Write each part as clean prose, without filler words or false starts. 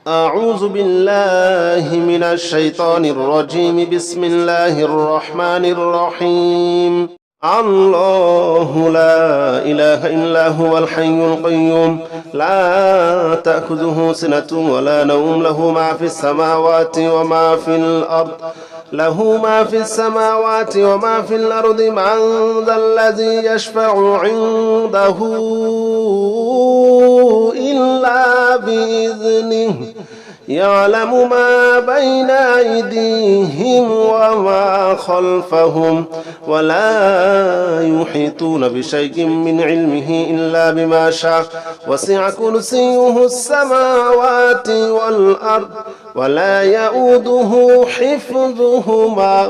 أعوذ بالله من الشيطان الرجيم. بسم الله الرحمن الرحيم. الله لا إله إلا هو الحي القيوم لا تأخذه سنة ولا نوم له ما في السماوات وما في الأرض وما في الأرض من ذا الذي يشفع عنده إلا بإذنه يعلم ما بين أيديهم وما خلفهم ولا يحيطون بشيء من علمه إلا بما شاء وسع كرسيه السماوات والأرض ولا يؤوده حفظهما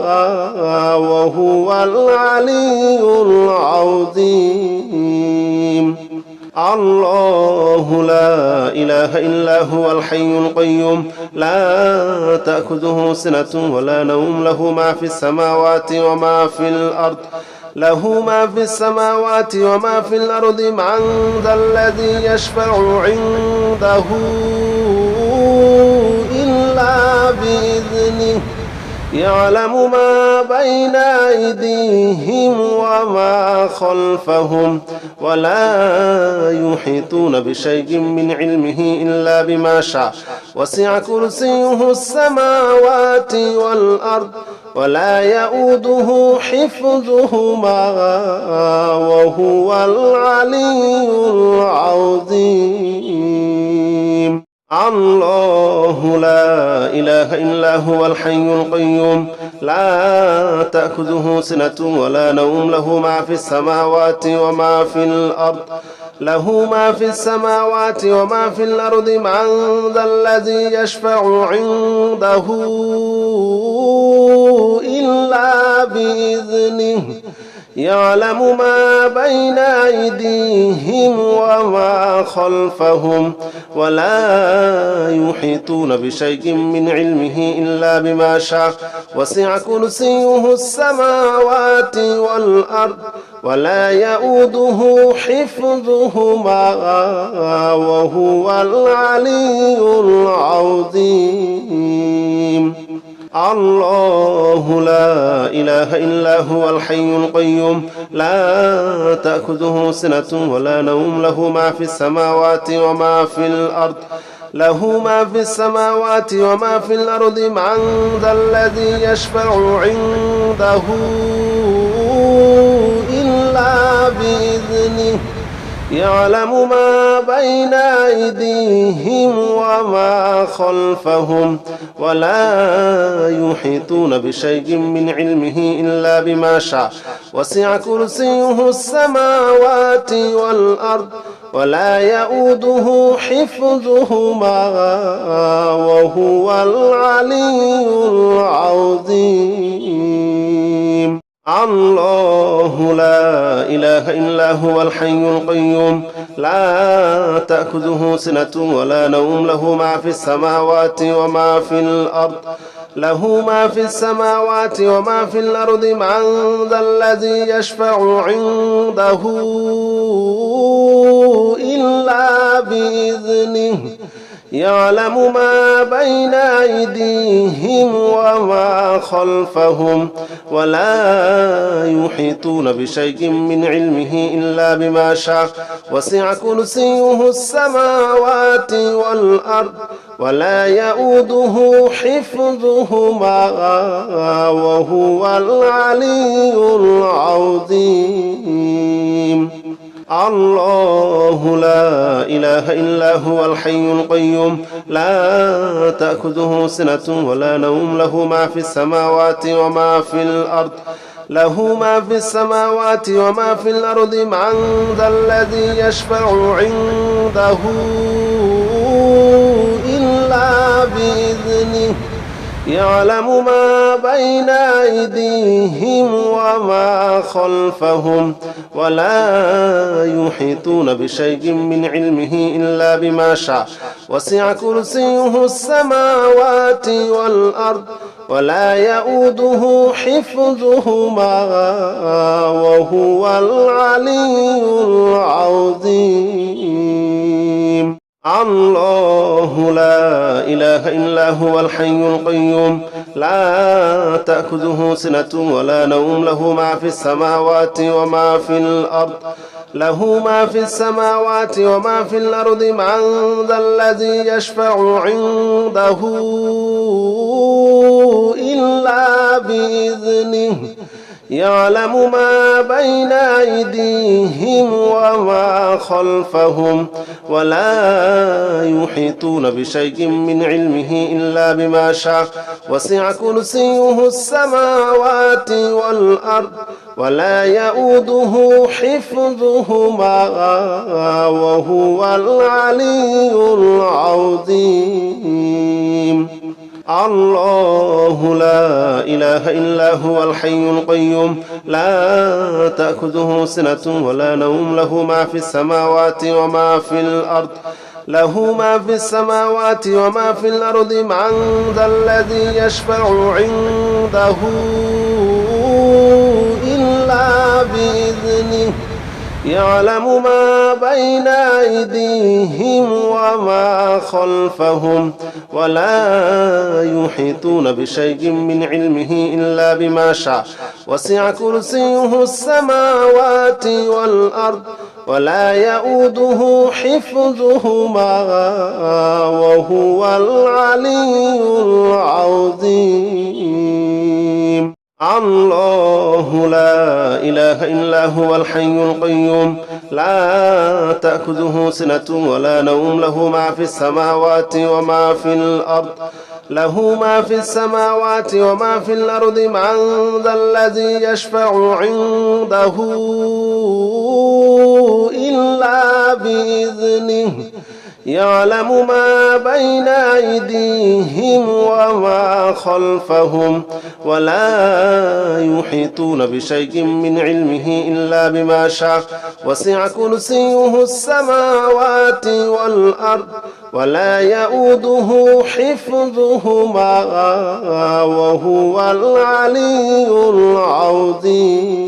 وهو العلي العظيم. الله لا إله إلا هو الحي القيوم لا تأخذه سنة ولا نوم له ما في السماوات وما في الأرض من ذا الذي يشفع عنده إلا بإذنه يعلم ما بين أيديهم وما خلفهم ولا يحيطون بشيء من علمه إلا بما شاء وسع كرسيه السماوات والأرض ولا يؤوده حفظهما وهو العلي العظيم. الله لا إله إلا هو الحي القيوم لا تأخذه سنة ولا نوم له ما في السماوات وما في الأرض من ذا الذي يشفع عنده إلا بإذنه يعلم ما بين أيديهم وما خلفهم ولا يحيطون بشيء من علمه إلا بما شاء وسع كرسيه السماوات والأرض ولا يؤوده حفظهما وهو العلي العظيم. الله لا إله إلا هو الحي القيوم لا تأخذه سنة ولا نوم له ما في السماوات وما في الأرض من ذا الذي يشفع عنده إلا بإذنه يعلم ما بين أيديهم وما خلفهم ولا يحيطون بشيء من علمه إلا بما شاء وسع كرسيه السماوات والأرض ولا يؤوده حفظهما وهو العلي العظيم. الله لا إله إلا هو الحي القيوم لا تأخذه سنة ولا نوم له ما في السماوات وما في الأرض من ذا الذي يشفع عنده إلا بإذنه يعلم ما بين أيديهم وما خلفهم ولا يحيطون بشيء من علمه إلا بما شاء وسع كرسيه السماوات والأرض ولا يؤوده حفظهما وهو العلي العظيم. الله لا إله إلا هو الحي القيوم لا تأخذه سنة ولا نوم له ما في السماوات وما في الأرض من ذا الذي يشفع عنده إلا بإذنه يعلم ما بين أيديهم وما خلفهم ولا يحيطون بشيء من علمه إلا بما شاء وسع كرسيه السماوات والأرض ولا يؤوده حفظهما وهو العلي العظيم. الله لا إله إلا هو الحي القيوم لا تأخذه سنة ولا نوم له ما في السماوات وما في الأرض له ما في السماوات وما في الأرض من ذا الذي يشفع عنده إلا بإذنه يعلم ما بين أيديهم وما خلفهم ولا يحيطون بشيء من علمه إلا بما شاء وسع كرسيه السماوات والأرض ولا يؤوده حفظهما وهو العلي العظيم الله لا إله إلا هو الحي القيوم لا تأخذه سنة ولا نوم له ما في السماوات وما في الأرض له ما في السماوات وما في الأرض من ذا الذي يشفع عنده إلا بإذنه يعلم ما بين أيديهم وما خلفهم ولا يحيطون بشيء من علمه إلا بما شاء وسع كرسيه السماوات والأرض ولا يؤوده حفظهما وهو العلي العظيم الله لا إله إلا هو الحي القيوم لا تأخذه سنة ولا نوم له ما في السماوات وما في الأرض له ما في السماوات وما في الأرض من ذا الذي يشفع عنده إلا بإذنه يعلم ما بين أيديهم وما خلفهم ولا يحيطون بشيء من علمه إلا بما شاء وسع كرسيه السماوات والأرض ولا يؤوده حفظهما وهو العلي العظيم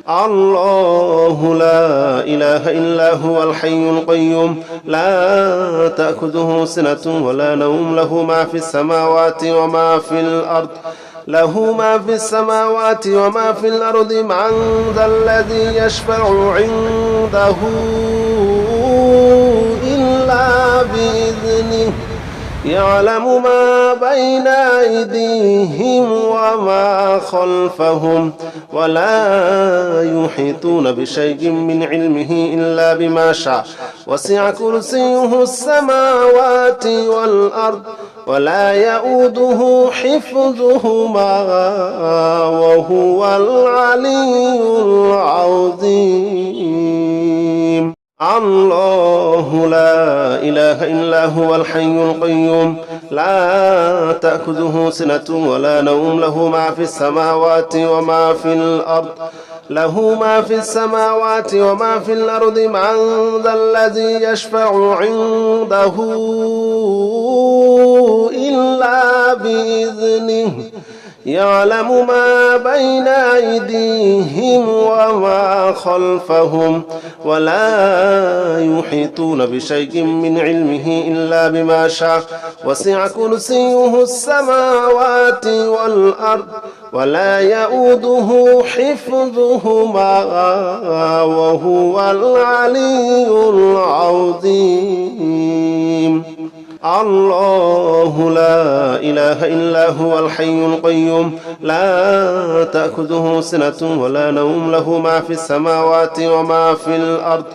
الله لا إله إلا هو الحي القيوم لا تأخذه سنة ولا نوم له ما في السماوات وما في الأرض له ما في السماوات وما في الأرض من ذا الذي يشفع عنده إلا بإذنه يعلم ما بين أيديهم وما خلفهم ولا يحيطون بشيء من علمه إلا بما شاء وسع كرسيه السماوات والأرض ولا يؤوده حفظهما وهو العلي العظيم الله لا إله إلا هو الحي القيوم لا تأخذه سنة ولا نوم له ما في السماوات وما في الأرض له ما في السماوات وما في الأرض من ذا الذي يشفع عنده إلا بإذنه يعلم ما بين أيديهم وما خلفهم ولا يحيطون بشيء من علمه إلا بما شاء وسع كرسيه السماوات والأرض ولا يؤوده حفظهما وهو العلي العظيم الله لا إله إلا هو الحي القيوم لا تأخذه سنة ولا نوم له ما في السماوات وما في الأرض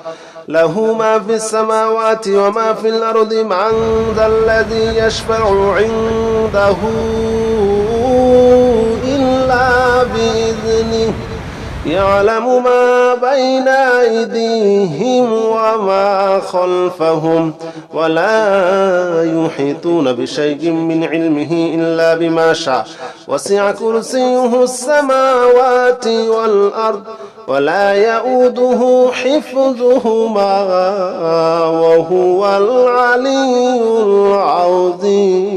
له ما في السماوات وما في الأرض من ذا الذي يشفع عنده إلا بإذنه يعلم ما بين أيديهم وما خلفهم ولا يحيطون بشيء من علمه إلا بما شاء وسع كرسيه السماوات والأرض ولا يؤوده حفظهما وهو العلي العظيم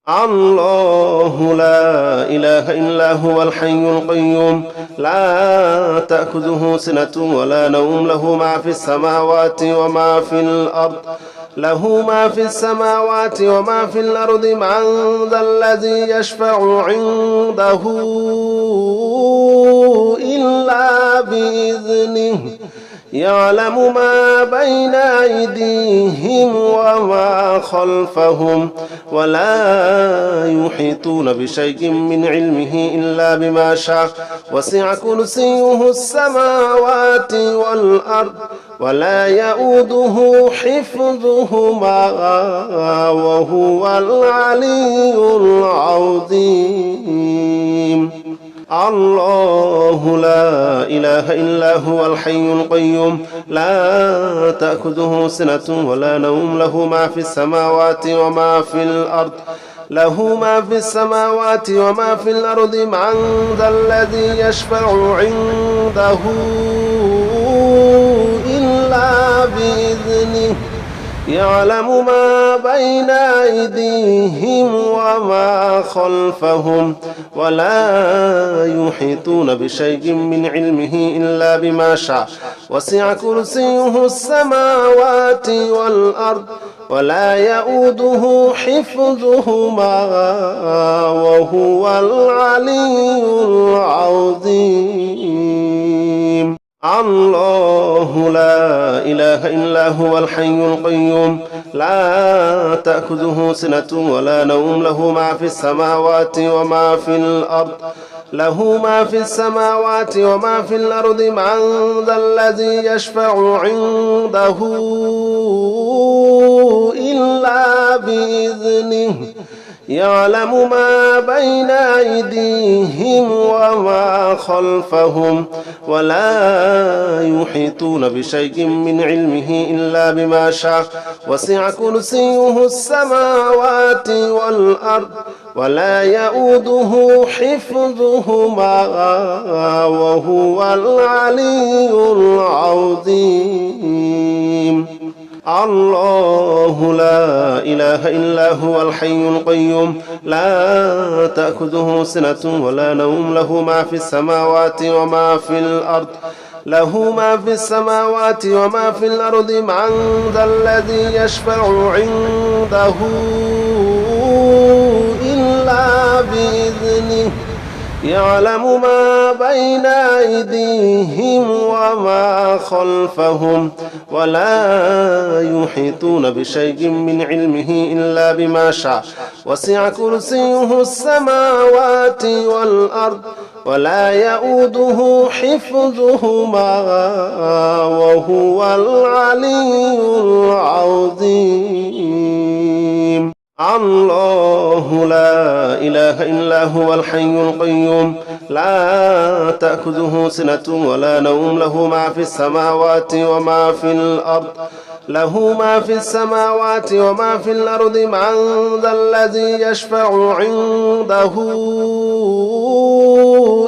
الله لا إله إلا هو الحي القيوم لا تأخذه سنة ولا نوم له ما في السماوات وما في الأرض له ما في السماوات وما في الأرض من ذا الذي يشفع عنده إلا بإذنه يعلم ما بين أيديهم وما خلفهم ولا يحيطون بشيء من علمه إلا بما شاء وسع كرسيه السماوات والأرض ولا يؤوده حفظهما وهو العلي العظيم. الله لا إله إلا هو الحي القيوم لا تأخذه سنة ولا نوم له ما في السماوات وما في الأرض له ما في السماوات وما في الأرض من ذا الذي يشفع عنده إلا بإذنه يعلم ما بين أيديهم وما خلفهم ولا يحيطون بشيء من علمه إلا بما شاء وسع كرسيه السماوات والأرض ولا يؤوده حفظهما وهو العلي العظيم. الله لا إله إلا هو الحي القيوم لا تأخذه سنة ولا نوم له ما في السماوات وما في الأرض له ما في السماوات وما في الأرض من ذا الذي يشفع عنده إلا بإذنه يعلم ما بين أيديهم وما خلفهم ولا يحيطون بشيء من علمه إلا بما شاء وسع كرسيه السماوات والأرض ولا يؤوده حفظهما وهو العلي العظيم. الله لا إله إلا هو الحي القيوم لا تأخذه سنة ولا نوم له ما في السماوات وما في الأرض له ما في السماوات وما في الأرض من ذا الذي يشفع عنده إلا بإذنه يعلم ما بين أيديهم وما خلفهم ولا يحيطون بشيء من علمه إلا بما شاء وسع كرسيه السماوات والأرض ولا يؤوده حفظهما وهو العلي العظيم. الله لا إله إلا هو الحي القيوم لا تأخذه سنة ولا نوم له ما في السماوات وما في الأرض له ما في السماوات وما في الأرض من ذا الذي يشفع عنده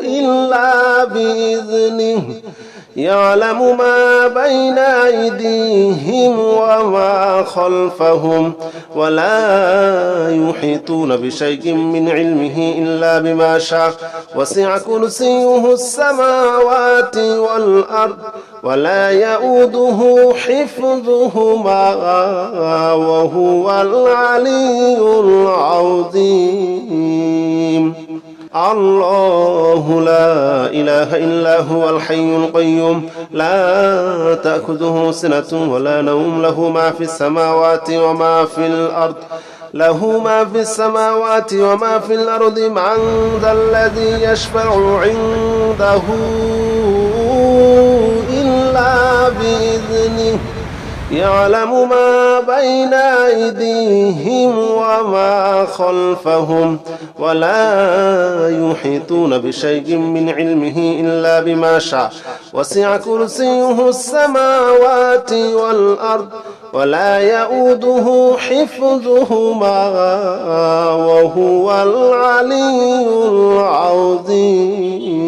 إلا بإذنه يعلم ما بين أيديهم وما خلفهم ولا يحيطون بشيء من علمه إلا بما شاء وسع كرسيه السماوات والأرض ولا يؤوده حفظهما وهو العلي العظيم. الله لا إله إلا هو الحي القيوم لا تأخذه سنة ولا نوم له ما في السماوات وما في الأرض له ما في السماوات وما في الأرض من ذا الذي يشفع عنده إلا بإذنه يعلم ما بين أيديهم وما خلفهم ولا يحيطون بشيء من علمه إلا بما شاء وسع كرسيه السماوات والأرض ولا يؤوده حفظهما وهو العلي العظيم.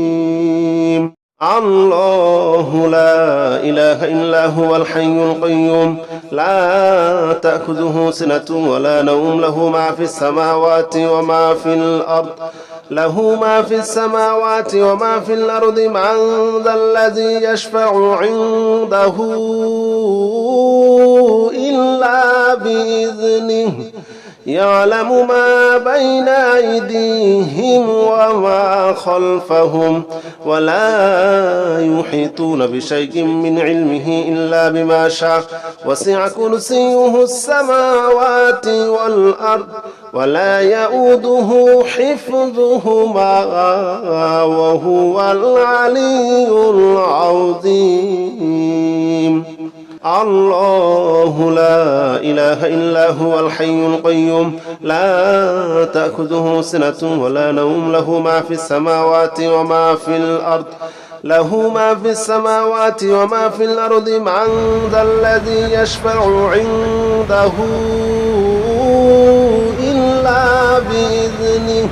الله لا إله إلا هو الحي القيوم لا تأخذه سنة ولا نوم له ما في السماوات وما في الأرض له ما في السماوات وما في الأرض من ذا الذي يشفع عنده إلا بإذنه يعلم ما بين أيديهم وما خلفهم ولا يحيطون بشيء من علمه إلا بما شاء وسع كرسيه السماوات والأرض ولا يؤوده حفظهما وهو العلي العظيم. الله لا إله إلا هو الحي القيوم لا تأخذه سنة ولا نوم له ما في السماوات وما في الأرض له ما في السماوات وما في الأرض من ذا الذي يشفع عنده إلا بإذنه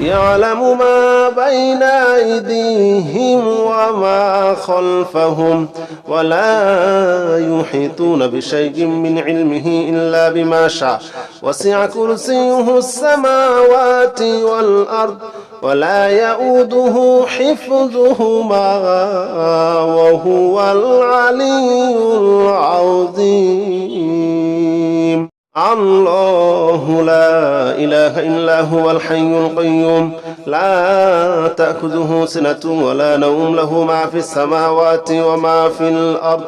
يعلم ما بين أيديهم وما خلفهم ولا يحيطون بشيء من علمه إلا بما شاء وسع كرسيه السماوات والأرض ولا يؤوده حفظهما وهو العلي العظيم. الله لا إله إلا هو الحي القيوم لا تأخذه سنة ولا نوم له ما في السماوات وما في الأرض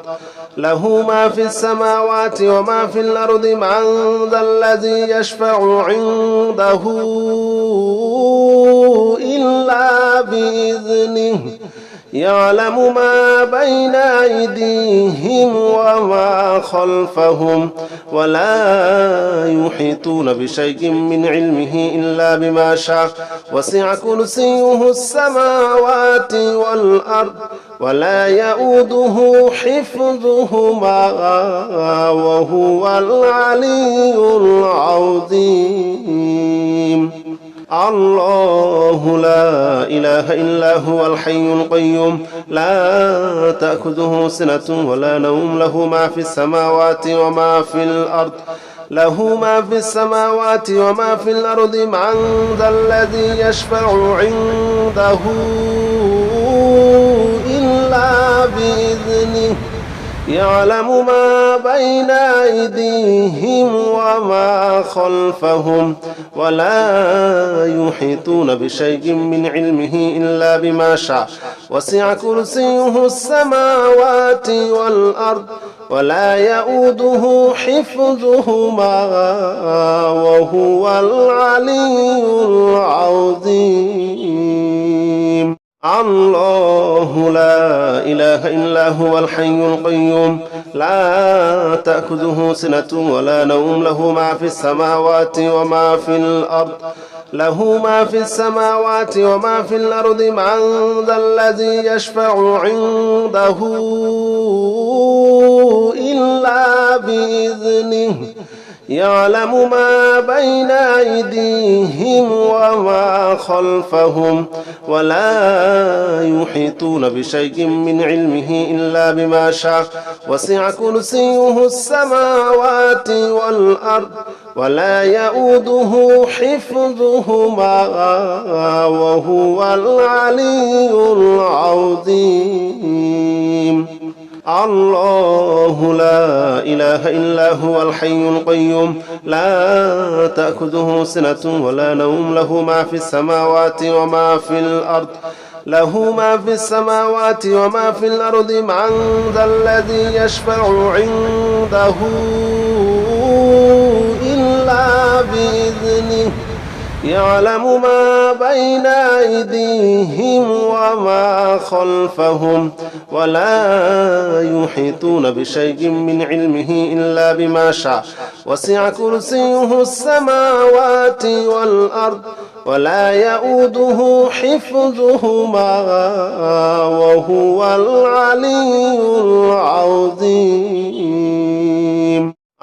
له ما في السماوات وما في الأرض من ذا الذي يشفع عنده إلا بإذنه يعلم ما بين أيديهم وما خلفهم ولا يحيطون بشيء من علمه إلا بما شاء وسع كرسيه السماوات والأرض ولا يؤوده حفظهما وهو العلي العظيم. الله لا إله إلا هو الحي القيوم لا تأخذه سنة ولا نوم له ما في السماوات وما في الأرض له ما في السماوات وما في الأرض من ذا الذي يشفع عنده إلا بإذنه يعلم ما بين أيديهم وما خلفهم ولا يحيطون بشيء من علمه إلا بما شاء وسع كرسيه السماوات والأرض ولا يؤوده حفظهما وهو العلي العظيم. الله لا إله إلا هو الحي القيوم لا تأخذه سنة ولا نوم له ما في السماوات وما في الأرض له ما في السماوات وما في الأرض من ذا الذي يشفع عنده إلا بإذنه يعلم ما بين أيديهم وما خلفهم ولا يحيطون بشيء من علمه إلا بما شاء وسع كرسيه السماوات والأرض ولا يؤوده حفظهما وهو العلي العظيم. الله لا إله إلا هو الحي القيوم لا تأخذه سنة ولا نوم له ما في السماوات وما في الأرض له ما في السماوات وما في الأرض من ذا الذي يشفع عنده إلا بإذنه يعلم ما بين أيديهم وما خلفهم ولا يحيطون بشيء من علمه إلا بما شاء وسع كرسيه السماوات والأرض ولا يؤوده حفظهما وهو العلي العظيم.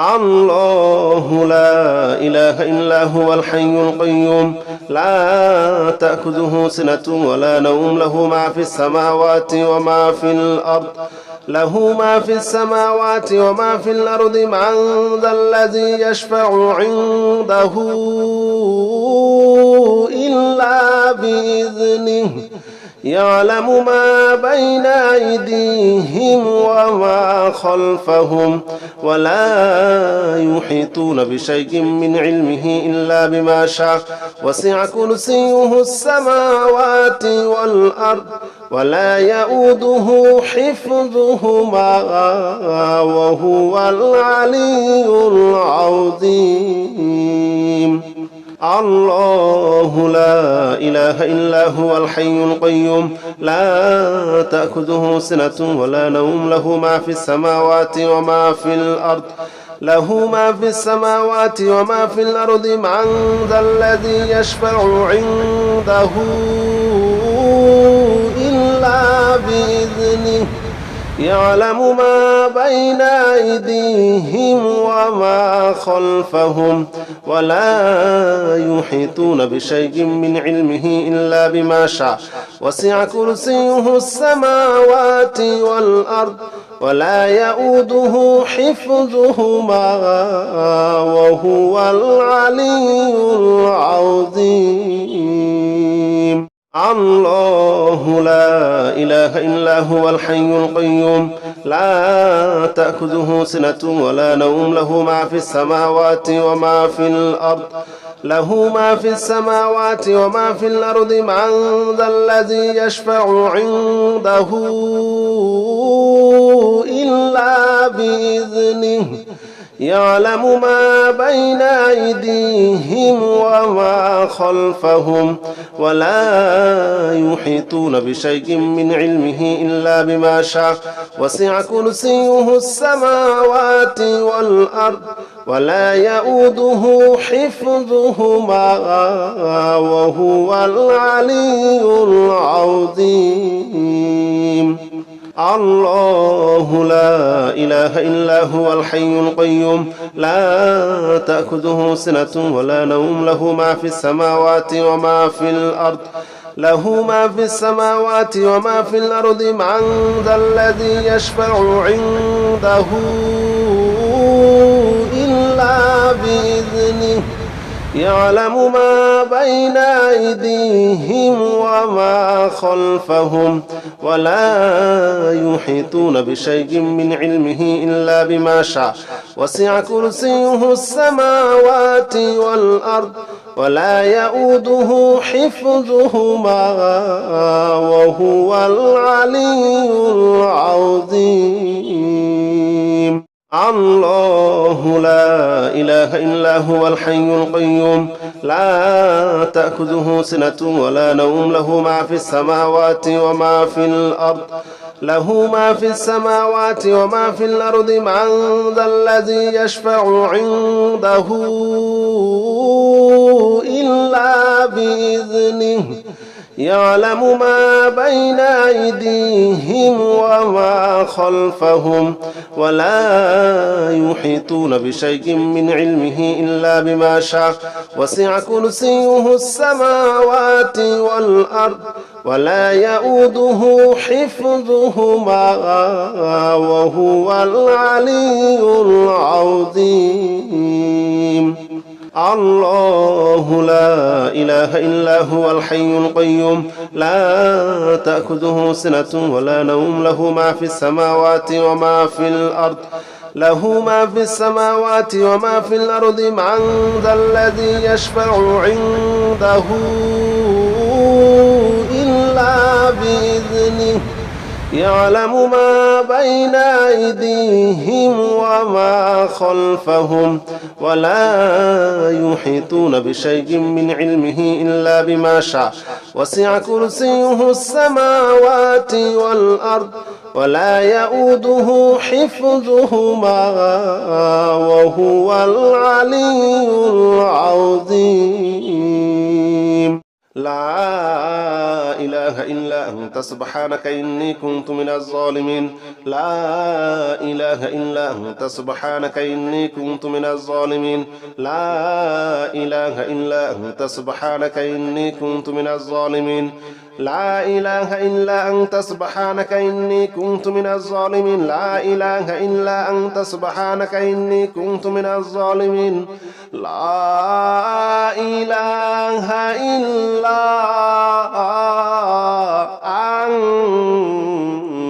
الله لا إله إلا هو الحي القيوم لا تأخذه سنة ولا نوم له ما في السماوات وما في الأرض له ما في السماوات وما في الأرض من ذا الذي يشفع عنده إلا بإذنه يعلم ما بين أيديهم وما خلفهم ولا يحيطون بشيء من علمه إلا بما شاء وسع كرسيه السماوات والأرض ولا يؤوده حفظهما وهو العلي العظيم الله لا إله إلا هو الحي القيوم لا تأخذه سنة ولا نوم له ما في السماوات وما في الأرض له ما في السماوات وما في الأرض من ذا الذي يشفع عنده إلا بإذنه يعلم ما بين أيديهم وما خلفهم ولا يحيطون بشيء من علمه إلا بما شاء وسع كرسيه السماوات والأرض ولا يؤوده حفظهما وهو العلي العظيم الله لا إله إلا هو الحي القيوم لا تأخذه سنة ولا نوم له ما في السماوات وما في الأرض له ما في السماوات وما في الأرض من ذا الذي يشفع عنده إلا بإذنه يعلم ما بين أيديهم وما خلفهم ولا يحيطون بشيء من علمه إلا بما شاء وسع كرسيه السماوات والأرض ولا يؤوده حفظهما وهو العلي العظيم الله لا إله إلا هو الحي القيوم لا تأخذه سنة ولا نوم له ما في السماوات وما في الأرض له ما في السماوات وما في الأرض من ذا الذي يشفع عنده إلا بإذنه يعلم ما بين أيديهم وما خلفهم ولا يحيطون بشيء من علمه إلا بما شاء وسع كرسيه السماوات والأرض ولا يؤوده حفظهما وهو العلي العظيم الله لا إله إلا هو الحي القيوم لا تأخذه سنة ولا نوم له ما في السماوات وما في الأرض له ما في السماوات وما في الأرض من ذا الذي يشفع عنده إلا بإذنه يعلم ما بين أيديهم وما خلفهم ولا يحيطون بشيء من علمه إلا بما شاء وسع كرسيه السماوات والأرض ولا يؤوده حفظهما وهو العلي العظيم الله لا إله إلا هو الحي القيوم لا تأخذه سنة ولا نوم له ما في السماوات وما في الأرض له ما في السماوات وما في الأرض من ذا الذي يشفع عنده إلا بإذنه يعلم ما بين أيديهم وما خلفهم ولا يحيطون بشيء من علمه إلا بما شاء وسع كرسيه السماوات والأرض ولا يؤوده حفظهما وهو العلي العظيم لا إله إله إلا أنت سبحانك إني كنت من الظالمين لا إله إلا أنت سبحانك إني كنت من الظالمين لا إله إلا أنت سبحانك إني كنت من الظالمين لا إله إلا أنت سبحانك إني كنت من الظالمين لا إله إلا أنت سبحانك إني كنت من الظالمين لا إله إلا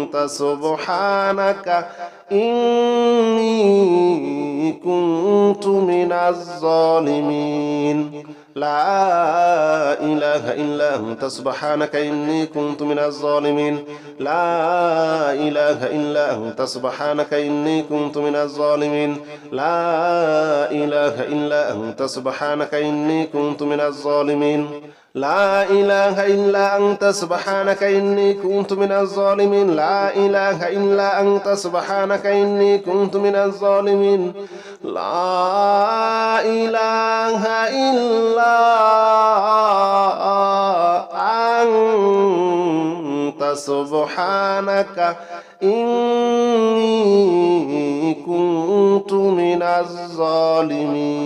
أنت سبحانك إني كنت من الظالمين لا إله إلا أنت سبحانك إني كنت من الظالمين لا إله إلا أنت سبحانك إني كنت من الظالمين لا إله إلا أنت سبحانك إني كنت من الظالمين لا إله إلا أنت سبحانك إني كنت من الظالمين لا إله إلا أنت سبحانك إني كنت من الظالمين لا إله إلا أنت سبحانك إني كنت من الظالمين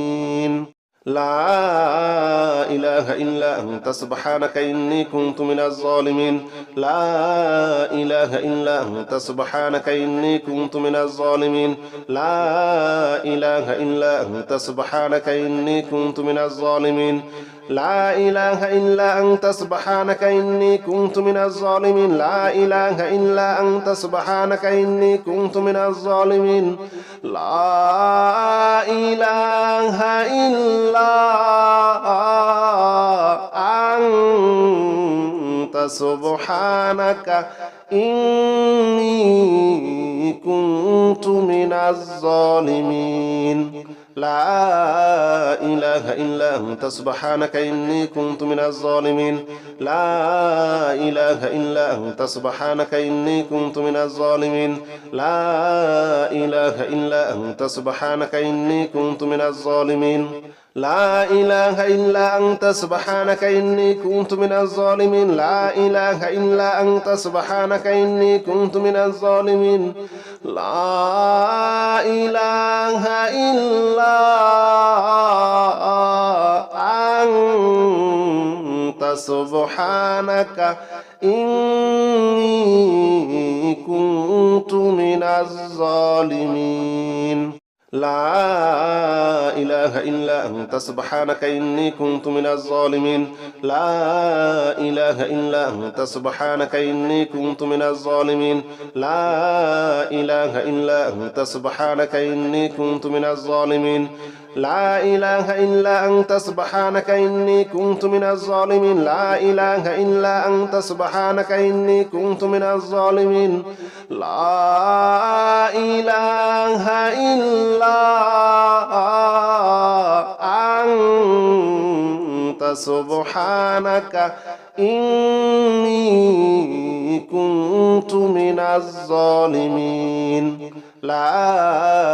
لا إله إلا أنت سبحانك إني كنت من الظالمين لا إله إلا أنت سبحانك إني كنت من الظالمين لا إله إلا أنت سبحانك إني كنت من الظالمين لا إله إلا أنت سبحانك إني كنت من الظالمين لا إله إلا أنت سبحانك إني كنت من الظالمين لا إله إلا أنت سبحانك إني كنت من الظالمين لا إله إلا أنت سبحانك إني كنت من الظالمين لا إله إلا أنت سبحانك إني كنت من الظالمين لا إله إلا أنت سبحانك إني كنت من الظالمين لا إله إلا أنت سبحانك إني كنت من الظالمين لا إله إلا أنت سبحانك إني كنت من الظالمين لا إله إلا أنت سبحانك إني كنت من الظالمين لا إله إلا أنت سبحانك إني كنت من الظالمين لا إله إلا أنت سبحانك إني كنت من الظالمين لا إله إلا أنت سبحانك إني كنت من الظالمين لا إله إلا أنت سبحانك إني كنت من الظالمين لا إله إلا أنت سبحانك إني كنت من الظالمين لا إله إلا أنت سبحانك إني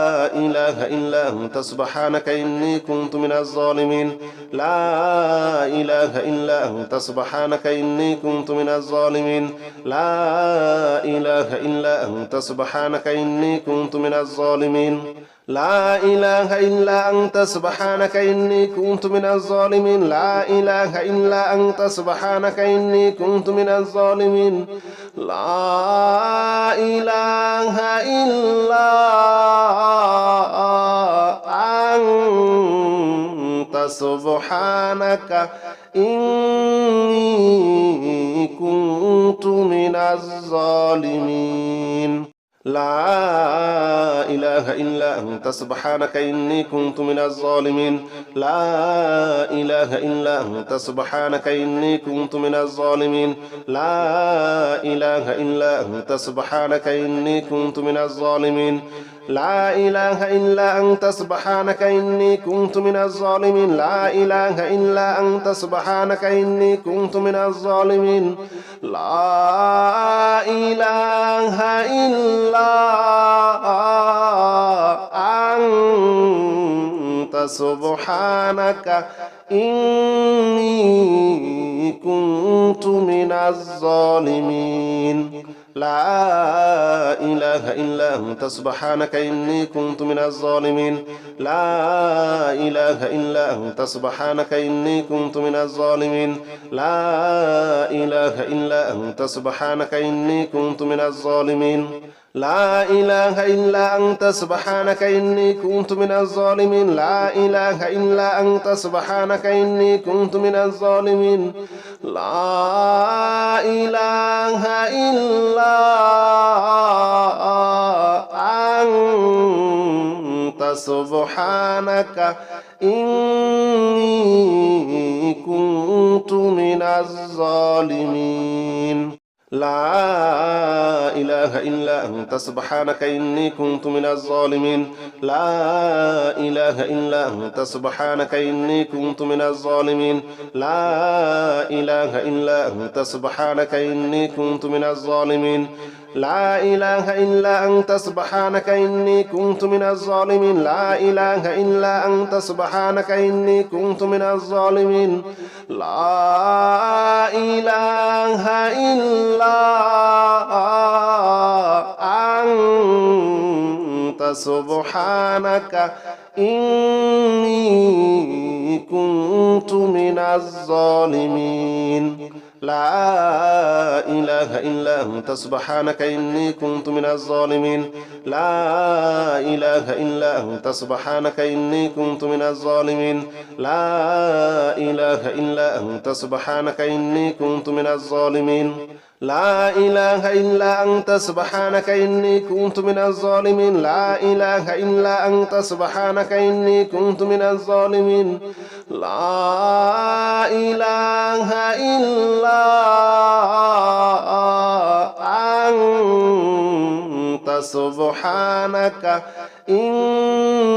كنت من الظالمين لا إله إلا أنت سبحانك إني كنت من الظالمين لا إله إلا أنت سبحانك إني كنت من الظالمين لا إله إلا أنت سبحانك إني كنت من الظالمين لا إله إلا أنت سبحانك إني كنت من الظالمين لا إله إلا أنت سبحانك إني كنت من الظالمين لا إله إلا أنت سبحانك إني كنت من الظالمين لا إله إلا أنت سبحانك إني كنت من الظالمين لا إله إلا أنت سبحانك إني كنت من الظالمين لا إله إلا أنت سبحانك إني كنت من الظالمين لا إله إلا أنت سبحانك إني كنت من الظالمين لا إله إلا أنت سبحانك إني كنت من الظالمين لا إله إلا أنت سبحانك إني كنت من الظالمين لا إله إلا أنت سبحانك إني كنت من الظالمين لا إله إلا أنت سبحانك إني كنت من الظالمين لا إله إلا أنت سبحانك إني كنت من الظالمين لا إله إلا أنت سبحانك إني كنت من الظالمين لا إله إلا أنت سبحانك إني كنت من الظالمين لا إله إلا أنت سبحانك إني كنت من الظالمين لا إله إلا أنت سبحانك إني كنت من الظالمين لا إله إلا أنت سبحانك إني كنت من الظالمين لا إله إلا أنت سبحانك إني كنت من الظالمين لا إله إلا أنت سبحانك إني كنت من الظالمين لا إله إلا أنت سبحانك إني كنت من الظالمين لا إله إلا أنت سبحانك إني كنت من الظالمين لا إله إلا أنت سبحانك إني كنت من الظالمين لا إله إلا أنت سبحانك إني كنت من الظالمين لا إله إلا أنت سبحانك إني كنت من الظالمين لا إله إلا أنت سبحانك إني كنت من الظالمين لا إله إلا أنت سبحانك إني كنت من الظالمين لا إله إلا أنت سبحانك إني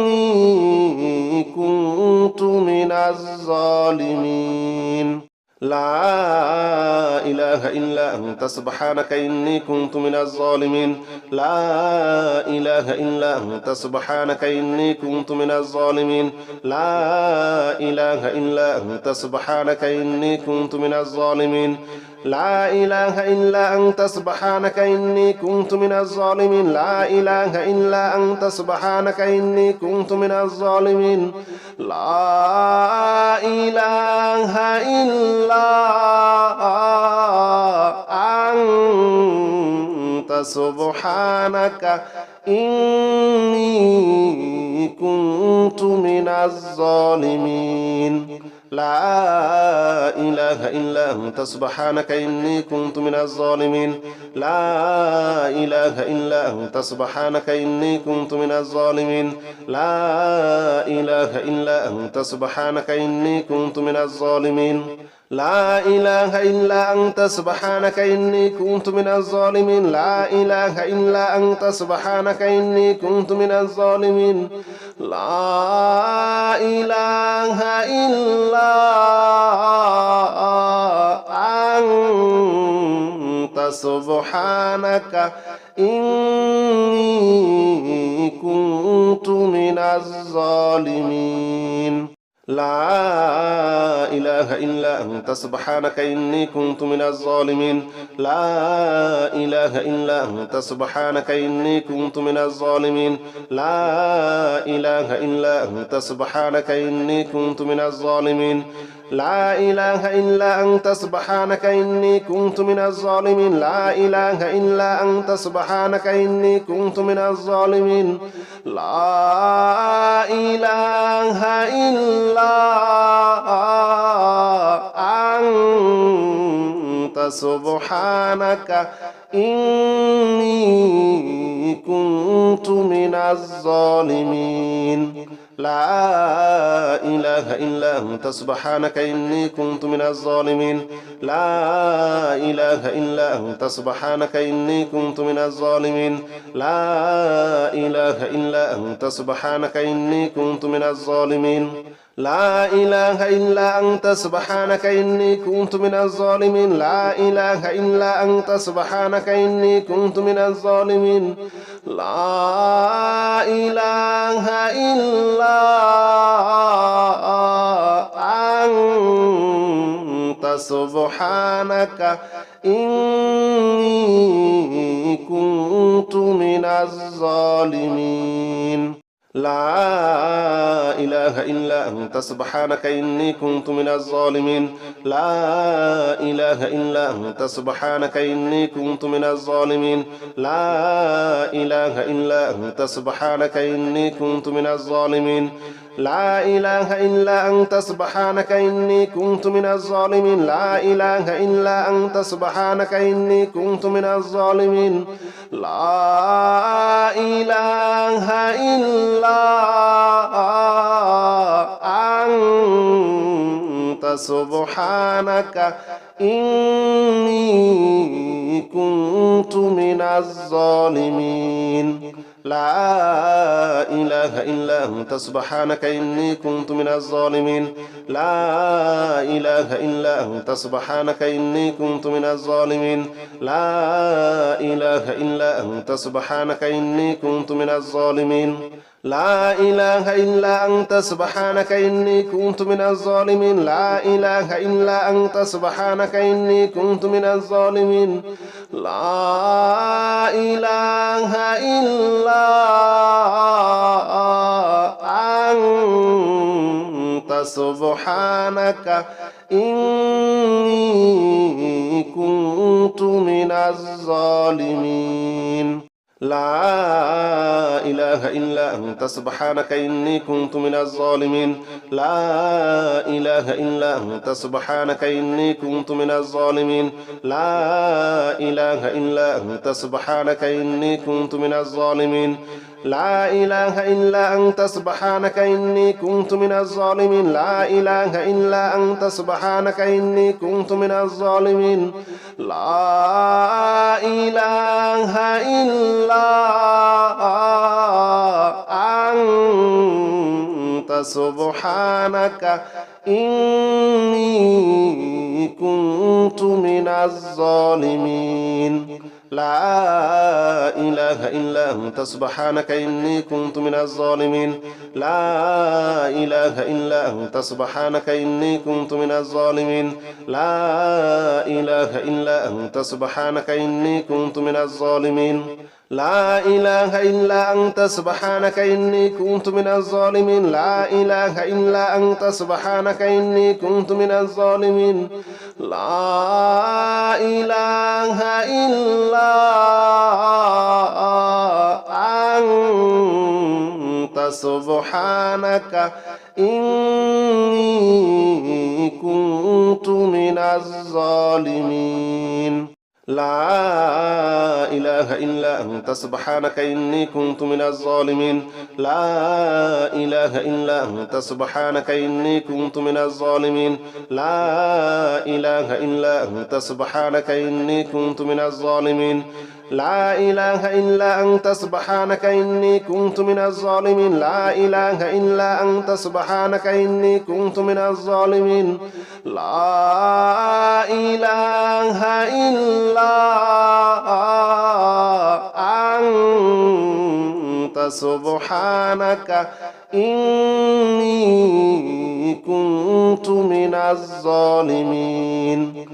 كنت من الظالمين لا إله إلا أنت سبحانك إني كنت من الظالمين لا إله إلا أنت سبحانك إني كنت من الظالمين لا إله إلا أنت سبحانك إني كنت من الظالمين لا إله إلا أنت سبحانك إني كنت من الظالمين لا إله إلا أنت سبحانك إني كنت من الظالمين لا إله إلا أنت سبحانك إني كنت من الظالمين لا إله إلا أنت سبحانك إني كنت من الظالمين لا إله إلا أنت سبحانك إني كنت من الظالمين لا إله إلا أنت سبحانك إني كنت من الظالمين لا إله إلا أنت سبحانك إني كنت من الظالمين لا إله إلا أنت سبحانك إني كنت من الظالمين لا إله إلا أنت سبحانك إني كنت من الظالمين لا إله إلا أنت سبحانك إني كنت من الظالمين لا إله إلا أنت سبحانك إني كنت من الظالمين لا إله إلا أنت سبحانك إني كنت من الظالمين لا إله إلا أنت سبحانك إني كنت من الظالمين لا إله إلا أنت سبحانك إني كنت من الظالمين لا إله إلا أنت سبحانك إني كنت من الظالمين لا إله إلا أنت سبحانك إني كنت من الظالمين لا إله إلا أنت سبحانك إني كنت من الظالمين لا إله إلا أنت سبحانك إني كنت من الظالمين لا إله إلا أنت سبحانك إني كنت من الظالمين لا إله إلا أنت سبحانك إني كنت من الظالمين لا إله إلا سبحانك إني كنت من الظالمين لا إله إلا أنت سبحانك إني كنت من الظالمين لا إله إلا أنت سبحانك إني كنت من الظالمين لا إله إلا أنت سبحانك إني كنت من الظالمين لا إله إلا أنت سبحانك إني كنت من الظالمين لا إله إلا أنت سبحانك إني كنت من الظالمين لا إله إلا أنت سبحانك إني كنت من الظالمين لا إله إلا أنت سبحانك إني كنت من الظالمين لا إله إلا أنت سبحانك إني كنت من الظالمين لا إله إلا أنت سبحانك إني كنت من الظالمين لا إله إلا أنت سبحانك إني كنت من الظالمين لا إله إلا أنت سبحانك إني كنت من الظالمين لا إله إلا أنت سبحانك إني كنت من الظالمين لا إله إلا أنت سبحانك إني كنت من الظالمين لا إله إلا أنت سبحانك إني كنت من الظالمين لا إله إلا أنت سبحانك إني كنت من الظالمين لا إله إلا أنت سبحانك إني كنت من الظالمين لا إله إلا أنت سبحانك إني كنت من الظالمين لا إله إلا أنت سبحانك إني كنت من الظالمين لا إله إلا أنت سبحانك إني كنت من الظالمين لا إله إلا أنت سبحانك إني كنت من الظالمين لا إله إلا أنت سبحانك إني كنت من الظالمين لا إله إلا أنت سبحانك إني كنت من الظالمين لا إله إلا أنت سبحانك إني كنت من الظالمين لا إله إلا أنت سبحانك إني كنت من الظالمين لا إله إلا أنت سبحانك إني كنت من الظالمين لا إله إلا أنت سبحانك إني كنت من الظالمين لا إله إلا أنت سبحانك إني كنت من الظالمين لا إله إلا أنت سبحانك إني كنت من الظالمين لا إله إلا أنت سبحانك إني كنت من الظالمين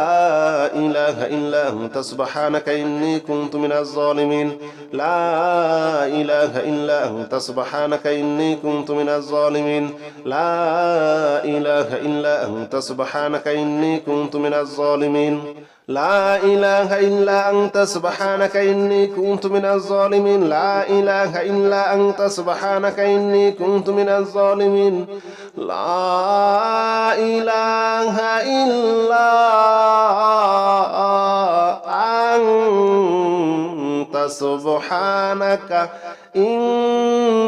لا إله إلا أنت سبحانك إني كنت من الظالمين لا إله إلا أنت سبحانك إني كنت من الظالمين لا إله إلا أنت سبحانك إني كنت من الظالمين لا إله إلا أنت سبحانك إني كنت من الظالمين لا إله إلا أنت سبحانك إني كنت من الظالمين لا إله إلا أنت سبحانك إني كنت من الظالمين لا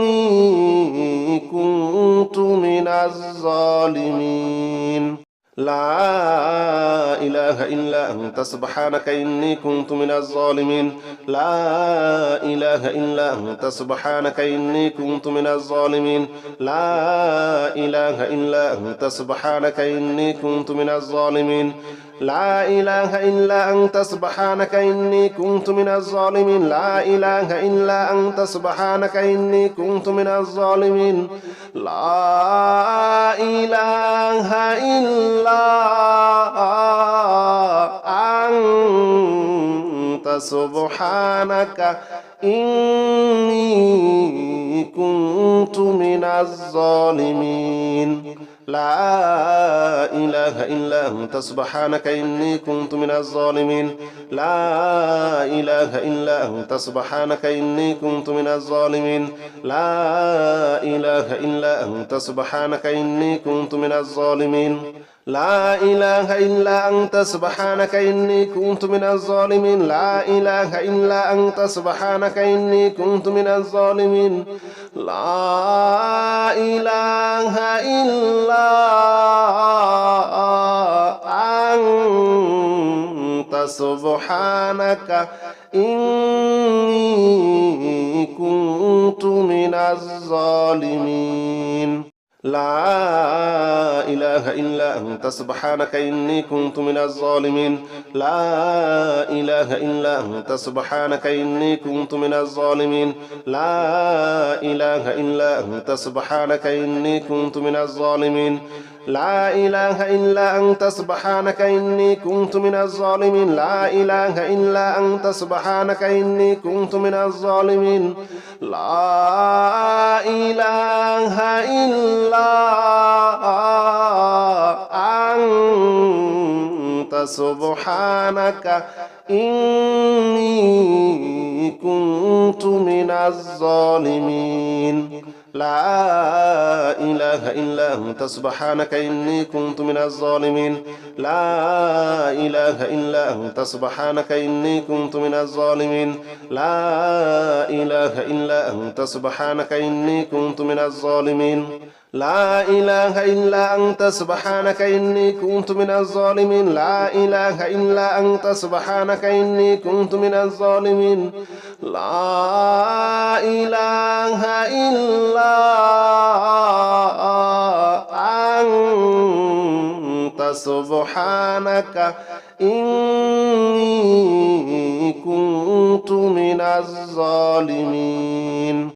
إله إلا أنت سبحانك إني كنت من الظالمين لا إله إلا أنت سبحانك إني كنت من الظالمين لا إله إلا أنت سبحانك إني كنت من الظالمين لا إله إلا أنت سبحانك إني كنت من الظالمين لا إله إلا أنت سبحانك إني كنت من الظالمين لا إله إلا أنت سبحانك إني كنت من الظالمين لا إله إلا سبحانك إني كنت من الظالمين لا إله إلا أنت سبحانك إني كنت من الظالمين لا إله إلا أنت سبحانك إني كنت من الظالمين لا إله إلا أنت سبحانك إني كنت من الظالمين لا إله إلا أنت سبحانك إني كنت من الظالمين لا إله إلا أنت سبحانك إني كنت من الظالمين لا إله إلا أنت سبحانك إني كنت من الظالمين لا إله إلا أنت سبحانك إني كنت من الظالمين لا إله إلا أنت سبحانك إني كنت من الظالمين لا إله إلا أنت سبحانك إني كنت من الظالمين لا إله إلا أنت سبحانك إني كنت من الظالمين لا إله إلا أنت سبحانك إني كنت من الظالمين لا إله إلا أنت سبحانك إني كنت من الظالمين لا إله إلا أنت سبحانك إني كنت من الظالمين لا إله إلا أنت سبحانك إني كنت من الظالمين لا إله إلا أنت سبحانك إني كنت من الظالمين لا إله إلا أنت سبحانك إني كنت من الظالمين لا إله إلا أنت سبحانك إني كنت من الظالمين لا إله إلا أنت سبحانك إني كنت من الظالمين